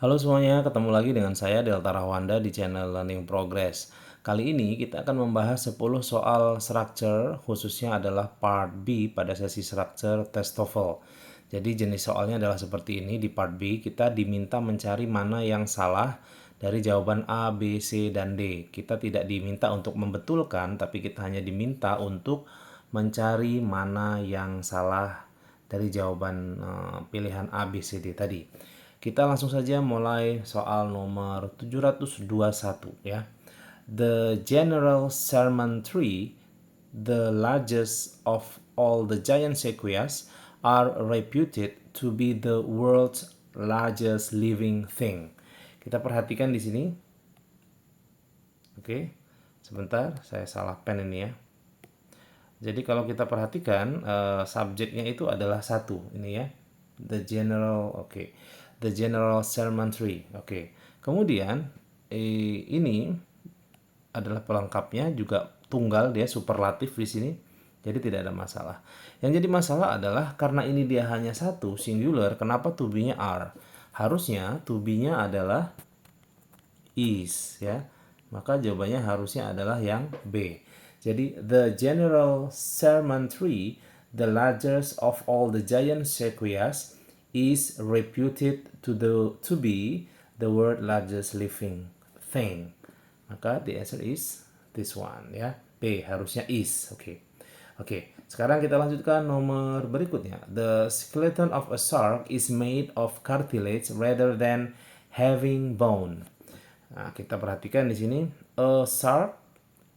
Halo semuanya, ketemu lagi dengan saya Delta Rahwanda di channel Learning Progress. Kali ini kita akan membahas 10 soal structure, khususnya adalah part B pada sesi structure tes TOEFL. Jadi jenis soalnya adalah seperti ini. Di part B kita diminta mencari mana yang salah dari jawaban A, B, C, dan D. Kita tidak diminta untuk membetulkan, tapi kita hanya diminta untuk mencari mana yang salah dari jawaban pilihan A, B, C, D tadi. Kita langsung saja mulai soal nomor 721 ya. The general sermon tree, the largest of all the giant sequoias, are reputed to be the world's largest living thing. Kita perhatikan di sini. Oke. Sebentar, saya salah pen ini ya. Jadi kalau kita perhatikan subjeknya itu adalah satu ini ya. The general, oke. The general sermon tree. Oke. Kemudian ini adalah pelengkapnya juga tunggal, dia superlatif di sini. Jadi tidak ada masalah. Yang jadi masalah adalah karena ini dia hanya satu singular, kenapa to be-nya are? Harusnya to be-nya adalah is ya. Maka jawabannya harusnya adalah yang B. Jadi the general sermon tree, the largest of all the giant sequoias, is reputed to be the world largest living thing. Maka the answer is this one ya. B harusnya is. Oke. Oke, sekarang kita lanjutkan nomor berikutnya. The skeleton of a shark is made of cartilage rather than having bone. Nah, kita perhatikan di sini a shark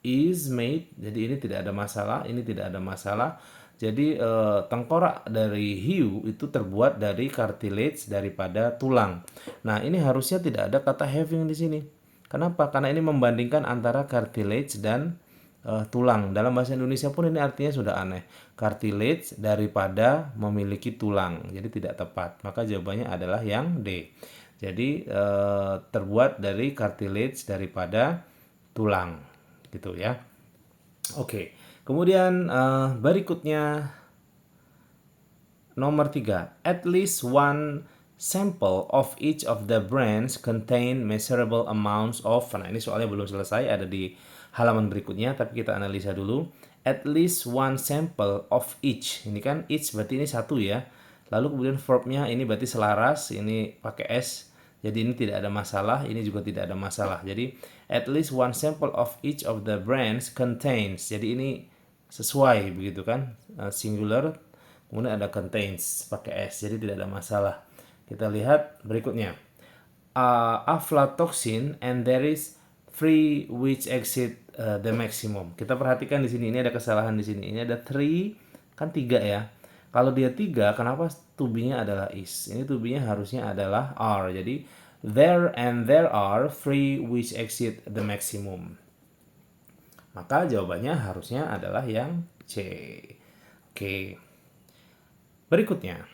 is made. Jadi ini tidak ada masalah, ini tidak ada masalah. Jadi tengkorak dari hiu itu terbuat dari cartilage, daripada tulang. Nah, ini harusnya tidak ada kata having di sini. Kenapa? Karena ini membandingkan antara cartilage dan tulang. Dalam bahasa Indonesia pun ini artinya sudah aneh. Cartilage daripada memiliki tulang. Jadi tidak tepat. Maka jawabannya adalah yang D. Jadi terbuat dari cartilage daripada tulang, gitu ya. Oke. Kemudian berikutnya nomor 3. At least one sample of each of the brands contain measurable amounts of. Nah, ini soalnya belum selesai, ada di halaman berikutnya, tapi kita analisa dulu. At least one sample of each. Ini kan each berarti ini satu ya. Lalu kemudian verbnya ini berarti selaras, ini pakai S. Jadi ini tidak ada masalah, ini juga tidak ada masalah. Jadi at least one sample of each of the brands contains. Jadi ini sesuai begitu kan, singular, kemudian ada contains pakai S, jadi tidak ada masalah. Kita lihat berikutnya. Aflatoxin and there is three which exceed the maximum. Kita perhatikan di sini, ini ada kesalahan di sini. Ini ada three, kan 3 ya. Kalau dia 3, kenapa to be-nya adalah is? Ini to be-nya harusnya adalah are. Jadi there are three which exceed the maximum. Maka jawabannya harusnya adalah yang C. Oke. Berikutnya.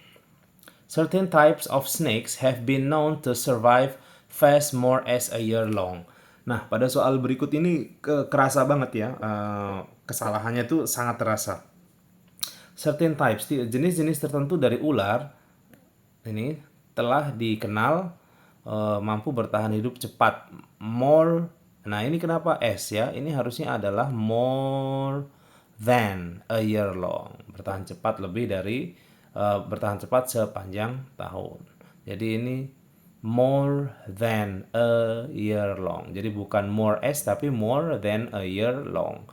Certain types of snakes have been known to survive fast more as a year long. Nah, pada soal berikut ini kerasa banget ya. Kesalahannya tuh sangat terasa. Certain types, jenis-jenis tertentu dari ular ini telah dikenal mampu bertahan hidup cepat. More. Nah, ini kenapa S ya? Ini harusnya adalah more than a year long. Bertahan cepat lebih dari bertahan cepat sepanjang tahun. Jadi ini more than a year long. Jadi bukan more S tapi more than a year long.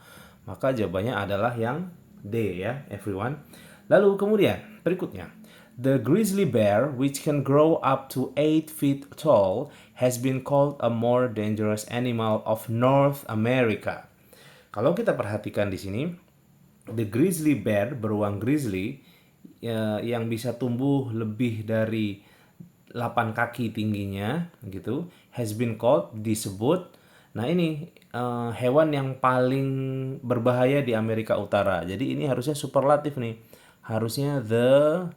Maka jawabannya adalah yang D ya, everyone. Lalu kemudian berikutnya. The grizzly bear, which can grow up to 8 feet tall, has been called a more dangerous animal of North America. Kalau kita perhatikan di sini, the grizzly bear, beruang grizzly, yang bisa tumbuh lebih dari 8 kaki tingginya, gitu, has been called, disebut. Nah ini hewan yang paling berbahaya di Amerika Utara. Jadi ini harusnya superlatif nih. Harusnya the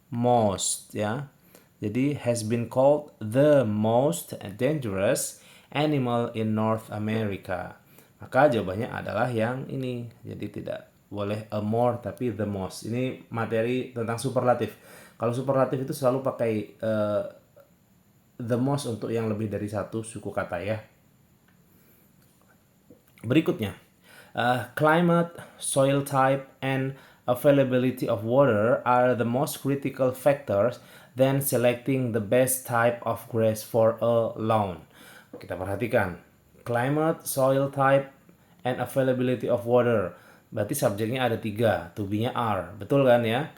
most ya. Jadi has been called the most dangerous animal in North America. Maka jawabannya adalah yang ini. Jadi tidak boleh a more tapi the most. Ini materi tentang superlatif. Kalau superlatif itu selalu pakai the most untuk yang lebih dari satu suku kata ya. Berikutnya, climate, soil type, and availability of water are the most critical factors then selecting the best type of grass for a lawn. Kita perhatikan, climate, soil type, and availability of water. Berarti subjeknya ada 3, to be-nya are. Betul kan ya?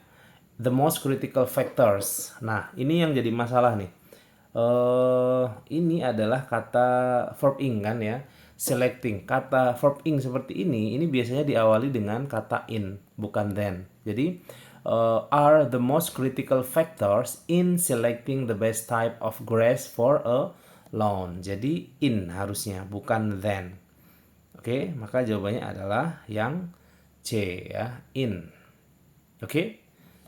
The most critical factors. Nah, ini yang jadi masalah nih. Ini adalah kata verb ing kan ya, selecting. Kata verb ing seperti ini biasanya diawali dengan kata in, bukan then. Jadi are the most critical factors in selecting the best type of grass for a lawn. Jadi in harusnya, bukan then. Oke, maka jawabannya adalah yang C ya, in. Oke,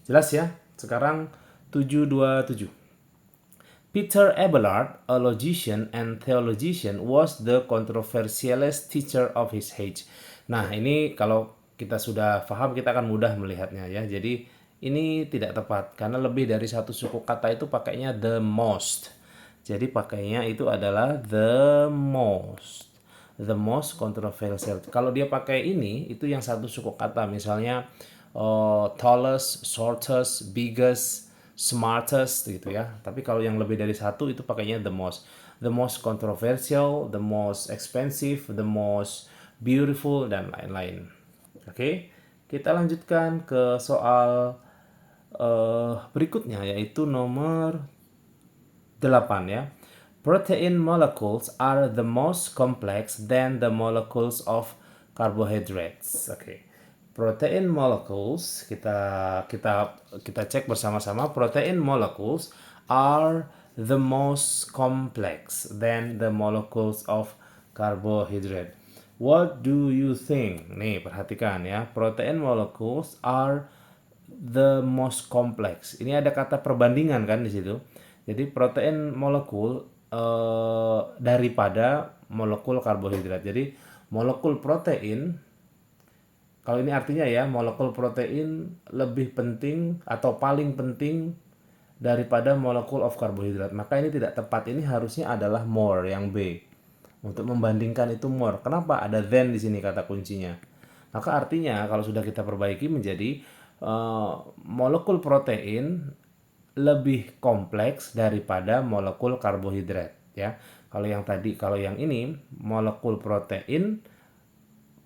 jelas ya. Sekarang 727. Peter Abelard, a logician and theologian, was the controversialist teacher of his age. Nah, ini kalau kita sudah paham, kita akan mudah melihatnya ya. Jadi, ini tidak tepat karena lebih dari satu suku kata itu pakainya the most. Jadi, pakainya itu adalah the most. The most controversial. Kalau dia pakai ini, itu yang satu suku kata. Misalnya, tallest, shortest, biggest, smartest gitu ya. Tapi kalau yang lebih dari satu itu pakainya the most. The most controversial, the most expensive, the most beautiful, dan lain-lain. Oke, kita lanjutkan ke soal berikutnya yaitu nomor 8 ya. Protein molecules are the most complex than the molecules of carbohydrates. Oke. Protein molecules kita cek bersama-sama. Protein molecules are the most complex than the molecules of carbohydrate. What do you think? Nih, perhatikan ya. Protein molecules are the most complex. Ini ada kata perbandingan kan di situ. Jadi protein molekul daripada molekul karbohidrat. Jadi molekul protein, kalau ini artinya ya, molekul protein lebih penting atau paling penting daripada molekul of karbohidrat. Maka ini tidak tepat. Ini harusnya adalah more, yang B. Untuk membandingkan itu more. Kenapa? Ada than di sini kata kuncinya. Maka artinya kalau sudah kita perbaiki menjadi molekul protein lebih kompleks daripada molekul karbohidrat ya. Kalau yang ini molekul protein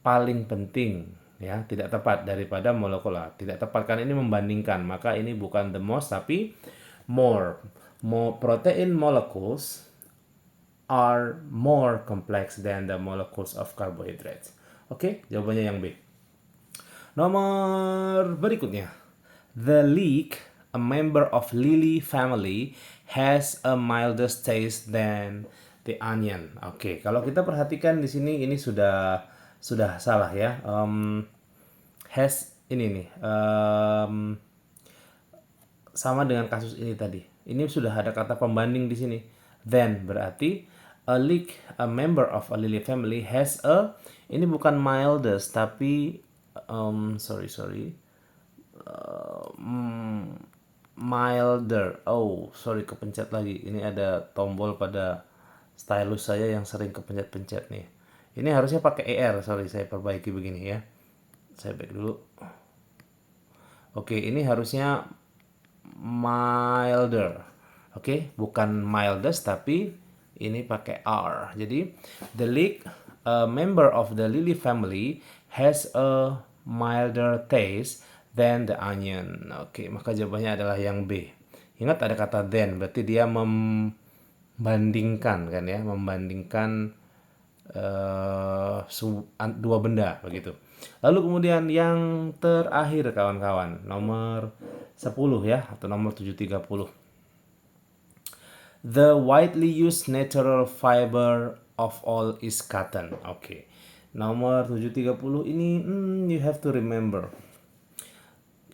paling penting ya, tidak tepat daripada molekul tidak tepat kan ini membandingkan, maka ini bukan the most tapi more. Protein molecules are more complex than the molecules of carbohydrates. Oke, jawabannya yang B. Nomor berikutnya. The leek, a member of lily family, has a milder taste than the onion. Oke, kalau kita perhatikan di sini ini sudah salah ya. Has ini nih sama dengan kasus ini tadi. Ini sudah ada kata pembanding di sini. Then berarti a leek, a member of a lily family has a, ini bukan mildest tapi milder. Oh, sorry, kepencet lagi. Ini ada tombol pada stylus saya yang sering kepencet-pencet nih. Ini harusnya pakai ER. Sorry, saya perbaiki begini ya. Saya back dulu. Oke, ini harusnya milder. Oke, bukan mildest tapi ini pakai R. Jadi, the leek, a member of the lily family, has a milder taste than the onion. Oke, maka jawabannya adalah yang B. Ingat ada kata then, berarti dia membandingkan kan ya, membandingkan dua benda begitu. Lalu kemudian yang terakhir kawan-kawan, nomor 10 ya, atau nomor 730. The widely used natural fiber of all is cotton. Oke. Nomor 730 ini you have to remember.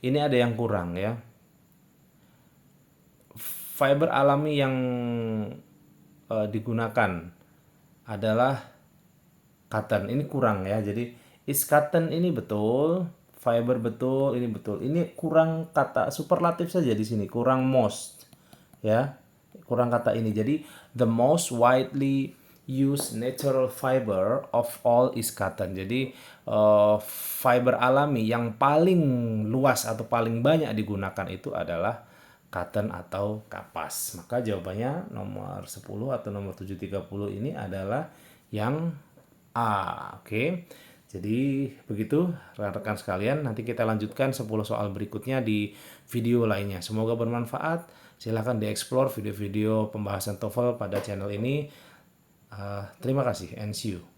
Ini ada yang kurang ya. Fiber alami yang digunakan adalah cotton. Ini kurang ya. Jadi is cotton ini betul, fiber betul, ini betul. Ini kurang kata superlatif saja di sini, kurang most. Ya. kurang kata ini. Jadi the most widely used natural fiber of all is cotton. Jadi fiber alami yang paling luas atau paling banyak digunakan itu adalah cotton atau kapas. Maka jawabannya nomor 10 atau nomor 730 ini adalah yang A. Oke. Jadi begitu rekan-rekan sekalian, nanti kita lanjutkan 10 soal berikutnya di video lainnya. Semoga bermanfaat. Silahkan dieksplor video-video pembahasan TOEFL pada channel ini. Terima kasih and see you.